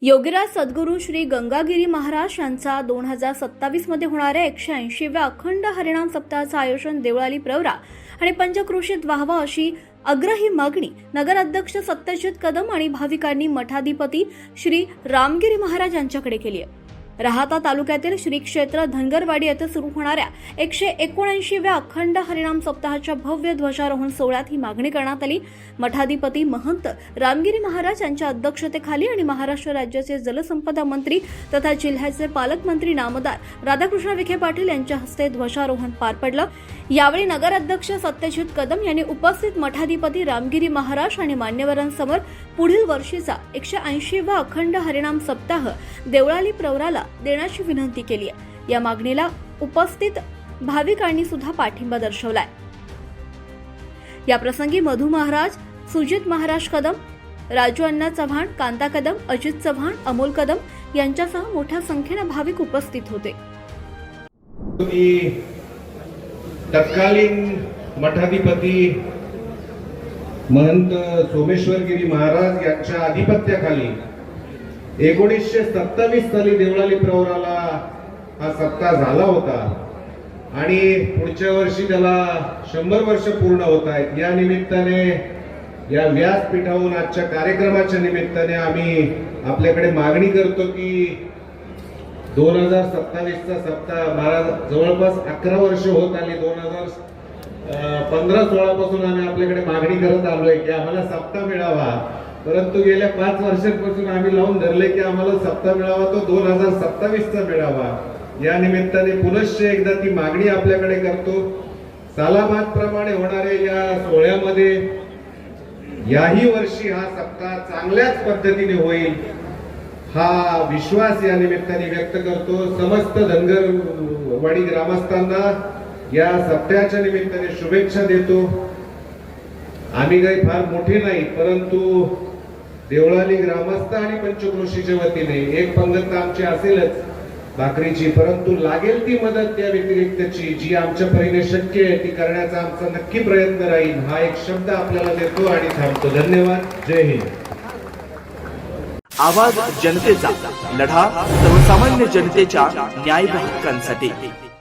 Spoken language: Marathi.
योगीराज सद्गुरू श्री गंगागिरी महाराज यांचा 2027 मध्ये होणाऱ्या 180व्या अखंड हरिनाम सप्ताहाचं आयोजन देवळाली प्रवरा आणि पंचक्रोशीत व्हावं अशी आग्रही मागणी नगराध्यक्ष सत्यजित कदम आणि भाविकांनी मठाधिपती श्री रामगिरी महाराज यांच्याकडे केली आहे। राहाता तालुक्यातील श्री क्षेत्र धनगरवाडी येथे सुरू होणाऱ्या 179व्या अखंड हरिनाम सप्ताहाच्या भव्य ध्वजारोहण सोहळ्यात ही मागणी करण्यात आली। मठाधिपती महंत रामगिरी महाराज यांच्या अध्यक्षतेखाली आणि महाराष्ट्र राज्याचे जलसंपदा मंत्री तथा जिल्ह्याचे पालकमंत्री नामदार राधाकृष्ण विखे पाटील यांच्या हस्ते ध्वजारोहण पार पडलं। यावेळी नगराध्यक्ष सत्यजित कदम यांनी उपस्थित मठाधिपती रामगिरी महाराज आणि मान्यवरांसमोर पुढील वर्षीचा 180वा अखंड हरिनाम सप्ताह देवळाली प्रवराला देण्याची विनंती केली आहे। या मागणीला उपस्थित भाविकांनी सुद्धा पाठिंबा दर्शवलाय। या प्रसंगी मधु महाराज, सुजित महाराज कदम, राजू अण्णा चव्हाण, कांता कदम, अजित चव्हाण, अमोल कदम यांच्यासह मोठ्या संख्येने भाविक उपस्थित होते। तत्कालीन मठाधिपती महंत सोमेश्वरगिरी महाराज यांच्या अधिपत्याखाली 1927 साली देवळाली प्रवराला हा सप्ताह झाला होता आणि पुढच्या वर्षी त्याला 100 वर्ष पूर्ण होत आहेत। या निमित्ताने या व्यासपीठावरून आजच्या कार्यक्रमाच्या निमित्ताने आम्ही आपल्याकडे मागणी करतो की 2027चा सप्ताह महाराज जवळपास 11 वर्ष होत आली। 2015-16 पासून आम्ही आपल्याकडे मागणी करत आलोय की आम्हाला सप्ताह मिळावा, परंतु गेल्या 5 वर्षांपासून आम्ही लावून धरले की आम्हाला सप्ताह मिळावा तो 2027चा मिळावा। या निमित्ताने पुनश्च एकदा ती मागणी आपल्याकडे करतो। सालाबादप्रमाणे होणाऱ्या या सोहळ्यामध्ये याही वर्षी हा सप्ताह चांगल्याच पद्धतीने होईल हा विश्वास या निमित्ताने व्यक्त करतो। समस्त धनगरवाडी ग्रामस्थांना या सप्ताहाच्या निमित्ताने शुभेच्छा देतो। आम्ही काही फार मोठे नाही, परंतु देवळाली ग्रामस्थ आणि पंचक्रोशीच्या वतीने एक पंगत आमची असेलच भाकरीची, परंतु लागेल ती मदत त्या व्यतिरिक्तची जी आमच्या परीने शक्य आहे ती करण्याचा आमचा नक्की प्रयत्न राहील हा एक शब्द आपल्याला देतो आणि थांबतो। धन्यवाद। जय हिंद। आवाज जनतेचा, लढा सर्वसामान्य जनतेच्या न्याय हक्कांसाठी।